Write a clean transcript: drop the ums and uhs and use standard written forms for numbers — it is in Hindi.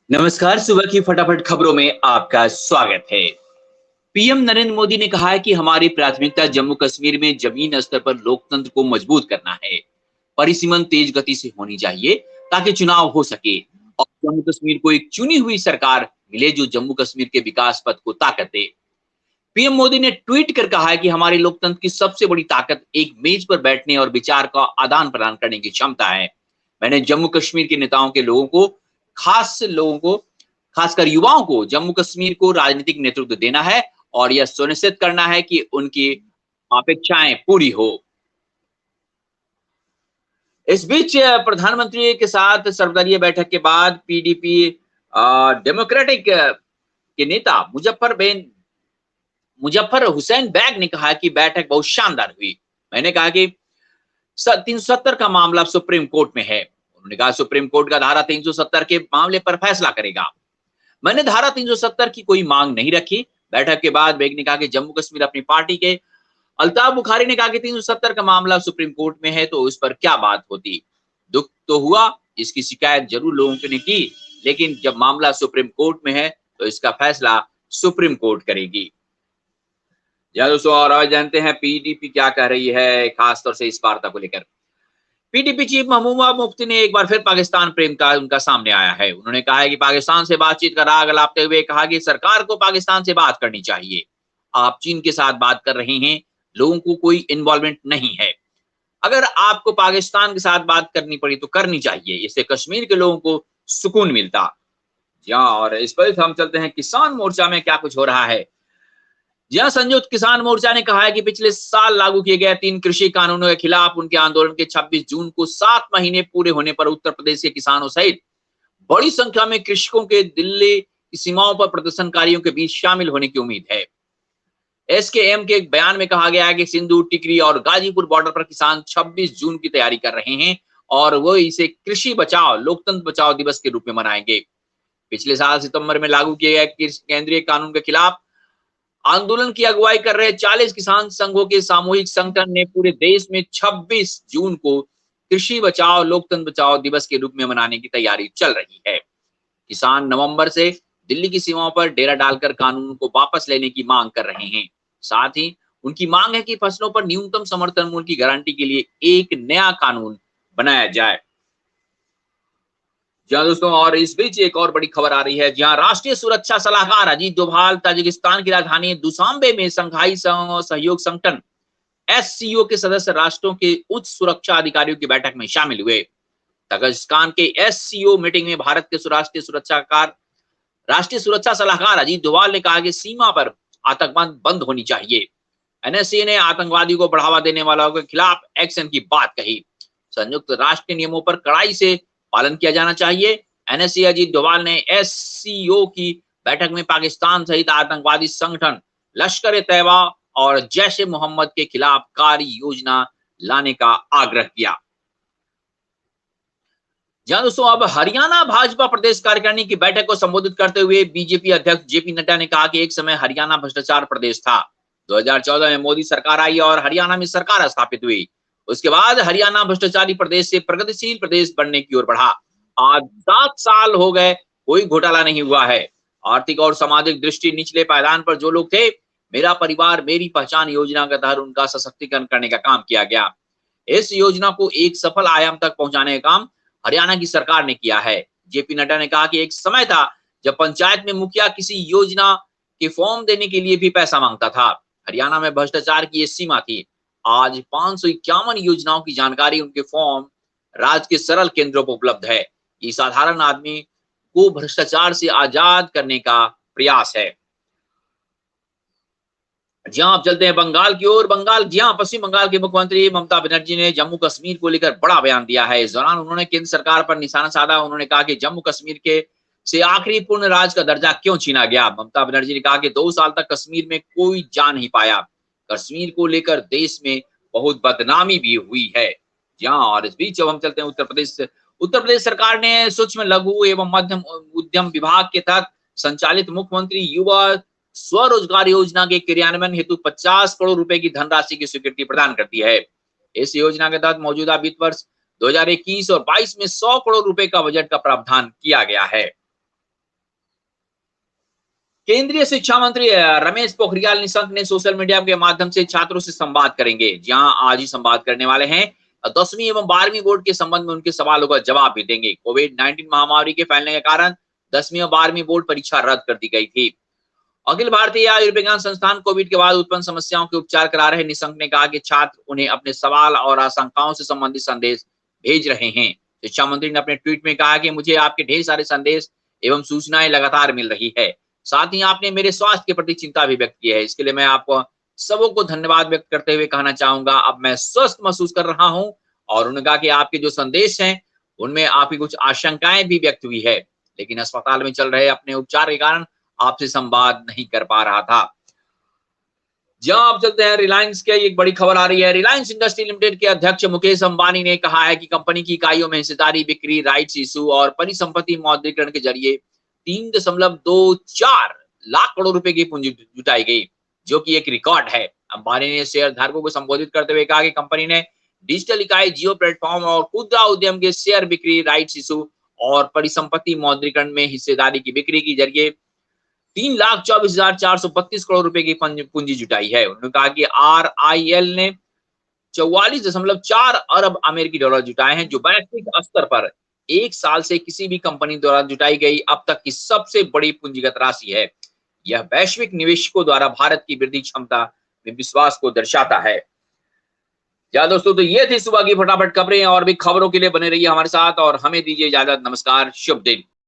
नमस्कार। सुबह की फटाफट खबरों में आपका स्वागत है। पीएम नरेंद्र मोदी ने कहा है कि हमारी प्राथमिकता जम्मू कश्मीर में जमीन स्तर पर लोकतंत्र को मजबूत करना है। परिसीमन तेज गति से होनी चाहिए ताकि चुनाव हो सके और जम्मू कश्मीर को एक चुनी हुई सरकार मिले जो जम्मू कश्मीर के विकास पथ को ताकत दे। पीएम मोदी ने ट्वीट कर कहा है कि हमारे लोकतंत्र की सबसे बड़ी ताकत एक मेज पर बैठने और विचार का आदान प्रदान करने की क्षमता है। मैंने जम्मू कश्मीर के नेताओं के लोगों को खासकर युवाओं को जम्मू कश्मीर को राजनीतिक नेतृत्व देना है और यह सुनिश्चित करना है कि उनकी अपेक्षाएं पूरी हो। इस बीच प्रधानमंत्री के साथ सर्वदलीय बैठक के बाद पीडीपी डेमोक्रेटिक के नेता मुजफ्फर हुसैन बैग ने कहा कि बैठक बहुत शानदार हुई। मैंने कहा कि 370 का मामला सुप्रीम कोर्ट में है। उन्होंने कहा सुप्रीम कोर्ट का धारा 370 के मामले पर फैसला करेगा। मैंने धारा 370 की कोई मांग नहीं रखी। बैठक के बाद बेग ने कहा कि जम्मू कश्मीर अपनी पार्टी के अल्ताफ बुखारी ने कहा कि 370 का मामला सुप्रीम कोर्ट में है तो उस पर क्या बात होती। दुख तो हुआ, इसकी शिकायत जरूर लोगों ने की, लेकिन जब मामला सुप्रीम कोर्ट में है तो इसका फैसला सुप्रीम कोर्ट करेगी। दोस्तों और आज जानते हैं पीडीपी क्या कह रही है खासतौर से इस वार्ता को लेकर। पीडीपी चीफ महबूबा मुफ्ती ने एक बार फिर पाकिस्तान प्रेम का उनका सामने आया है। उन्होंने कहा है कि पाकिस्तान से बातचीत का राग अलापते हुए कहा कि सरकार को पाकिस्तान से बात करनी चाहिए। आप चीन के साथ बात कर रहे हैं, लोगों को कोई इन्वॉल्वमेंट नहीं है। अगर आपको पाकिस्तान के साथ बात करनी पड़ी तो करनी चाहिए, इससे कश्मीर के लोगों को सुकून मिलता। जी हाँ, और इस पर हम चलते हैं किसान मोर्चा में क्या कुछ हो रहा है। जहां संयुक्त किसान मोर्चा ने कहा है कि पिछले साल लागू किए गए 3 कृषि कानूनों के खिलाफ उनके आंदोलन के 26 जून को 7 महीने पूरे होने पर उत्तर प्रदेश के किसानों सहित बड़ी संख्या में कृषकों के दिल्ली की सीमाओं पर प्रदर्शनकारियों के बीच शामिल होने की उम्मीद है। एसकेएम के एक बयान में कहा गया है कि सिंधु, टिकरी और गाजीपुर बॉर्डर पर किसान 26 जून की तैयारी कर रहे हैं और वो इसे कृषि बचाओ लोकतंत्र बचाओ दिवस के रूप में मनाएंगे। पिछले साल सितंबर में लागू किए गए केंद्रीय कानून के खिलाफ आंदोलन की अगुवाई कर रहे 40 किसान संघों के सामूहिक संगठन ने पूरे देश में 26 जून को कृषि बचाओ लोकतंत्र बचाओ दिवस के रूप में मनाने की तैयारी चल रही है। किसान नवंबर से दिल्ली की सीमाओं पर डेरा डालकर कानून को वापस लेने की मांग कर रहे हैं। साथ ही उनकी मांग है कि फसलों पर न्यूनतम समर्थन मूल्य की गारंटी के लिए एक नया कानून बनाया जाए। जहां दोस्तों और इस बीच एक और बड़ी खबर आ रही है, जहां राष्ट्रीय सुरक्षा सलाहकार अजीत डोभाल ताजिकिस्तान की राजधानी दुशांबे में शंघाई सहयोग संगठन एससीओ के सदस्य राष्ट्रों के उच्च सुरक्षा अधिकारियों की बैठक में शामिल हुए। ताजिकिस्तान के एससीओ मीटिंग में भारत के राष्ट्रीय सुरक्षा सलाहकार अजीत डोभाल ने कहा कि सीमा पर आतंकवाद बंद होनी चाहिए। एनएससी ने आतंकवादी को बढ़ावा देने वालों के खिलाफ एक्शन की बात कही। संयुक्त राष्ट्र के नियमों पर कड़ाई से पालन किया जाना चाहिए। एनएससी अजीत डोभाल ने एससीओ की बैठक में पाकिस्तान सहित आतंकवादी संगठन लश्कर ए तैयबा और जैश ए मोहम्मद के खिलाफ कार्य योजना लाने का आग्रह किया। जहां दोस्तों अब हरियाणा भाजपा प्रदेश कार्यकारिणी की बैठक को संबोधित करते हुए बीजेपी अध्यक्ष जेपी नड्डा ने कहा कि एक समय हरियाणा भ्रष्टाचार प्रदेश था। 2014 में मोदी सरकार आई और हरियाणा में सरकार स्थापित हुई। उसके बाद हरियाणा भ्रष्टाचारी प्रदेश से प्रगतिशील प्रदेश बनने की ओर बढ़ा। आज 7 साल हो गए, कोई घोटाला नहीं हुआ है। आर्थिक और सामाजिक दृष्टि निचले पायदान पर जो लोग थे, मेरा परिवार मेरी पहचान योजना के तहत उनका सशक्तिकरण करने का काम किया गया। इस योजना को एक सफल आयाम तक पहुंचाने का काम हरियाणा की सरकार ने किया है। जेपी नड्डा ने कहा कि एक समय था जब पंचायत में मुखिया किसी योजना के फॉर्म देने के लिए भी पैसा मांगता था। हरियाणा में भ्रष्टाचार की ये सीमा थी। आज 551 योजनाओं की जानकारी उनके फॉर्म राज्य के सरल केंद्रों पर उपलब्ध है। ये साधारण आदमी को भ्रष्टाचार से आजाद करने का प्रयास है। जहां आप चलते हैं बंगाल की ओर। पश्चिम बंगाल के मुख्यमंत्री ममता बनर्जी ने जम्मू कश्मीर को लेकर बड़ा बयान दिया है। इस दौरान उन्होंने केंद्र सरकार पर निशाना साधा। उन्होंने कहा कि जम्मू कश्मीर के से आखिरी पूर्ण राज्य का दर्जा क्यों छीना गया। ममता बनर्जी ने कहा कि 2 साल तक कश्मीर में कोई जा नहीं पाया। कश्मीर को लेकर देश में बहुत बदनामी भी हुई है। जहां और इस बीच जब हम चलते हैं उत्तर प्रदेश सरकार ने सूक्ष्म लघु एवं मध्यम उद्यम विभाग के तहत संचालित मुख्यमंत्री युवा स्वरोजगार योजना के क्रियान्वयन हेतु 50 करोड़ रुपए की धनराशि की स्वीकृति प्रदान कर दी है। इस योजना के तहत मौजूदा वित्त वर्ष 2021 और 22 में 100 करोड़ रुपए का बजट का प्रावधान किया गया है। केंद्रीय शिक्षा मंत्री रमेश पोखरियाल निशंक ने सोशल मीडिया के माध्यम से छात्रों से संवाद करेंगे। जहां आज ही संवाद करने वाले हैं। 10वीं एवं 12वीं बोर्ड के संबंध में उनके सवालों का जवाब भी देंगे। कोविड-19 महामारी के फैलने के कारण 10वीं और 12वीं बोर्ड परीक्षा रद्द कर दी गई थी। अखिल भारतीय आयुर्विज्ञान संस्थान कोविड के बाद उत्पन्न समस्याओं के उपचार करा रहे निशंक ने कहा कि छात्र उन्हें अपने सवाल और आशंकाओं से संबंधित संदेश भेज रहे हैं। शिक्षा मंत्री ने अपने ट्वीट में कहा कि मुझे आपके ढेर सारे संदेश एवं सूचनाएं लगातार मिल रही है। साथ ही आपने मेरे स्वास्थ्य के प्रति चिंता भी व्यक्त की है। इसके लिए मैं आपको सबों को धन्यवाद व्यक्त करते हुए कहना चाहूंगा, अब मैं स्वस्थ महसूस कर रहा हूं। और उन्होंने कहा कि आपके जो संदेश हैं उनमें आपकी कुछ आशंकाएं भी व्यक्त हुई है, लेकिन अस्पताल में चल रहे अपने उपचार के कारण आपसे संवाद नहीं कर पा रहा था। जहां आप चलते हैं रिलायंस के, एक बड़ी खबर आ रही है। रिलायंस इंडस्ट्री लिमिटेड के अध्यक्ष मुकेश अंबानी ने कहा है कि कंपनी की इकाइयों में हिस्सेदारी, बिक्री, राइट्स इशू और परिसंपत्ति मौद्रीकरण के जरिए 3.24 लाख करोड़ रुपए की पूंजी जुटाई गई, जो कि एक रिकॉर्ड है। अंबानी ने शेयर धारकों को संबोधित करते हुए कहा कि कंपनी ने डिजिटल इकाई, जियो प्लेटफॉर्म और खुदरा उद्यम के शेयर बिक्री, राइट्स इशू और परिसंपत्ति मौद्रीकरण में हिस्सेदारी की बिक्री के जरिए 3,24,432 करोड़ रुपए की पूंजी जुटाई है। उन्होंने कहा कि RIL ने 44.4 अरब अमेरिकी डॉलर जुटाए हैं, जो वैश्विक स्तर पर एक साल से किसी भी कंपनी द्वारा जुटाई गई अब तक की सबसे बड़ी पूंजीगत राशि है। यह वैश्विक निवेशकों द्वारा भारत की वृद्धि क्षमता में विश्वास को दर्शाता है। या दोस्तों, तो ये थी सुबह की फटाफट खबरें। और भी खबरों के लिए बने रहिए हमारे साथ और हमें दीजिए इजाजत। नमस्कार, शुभ दिन।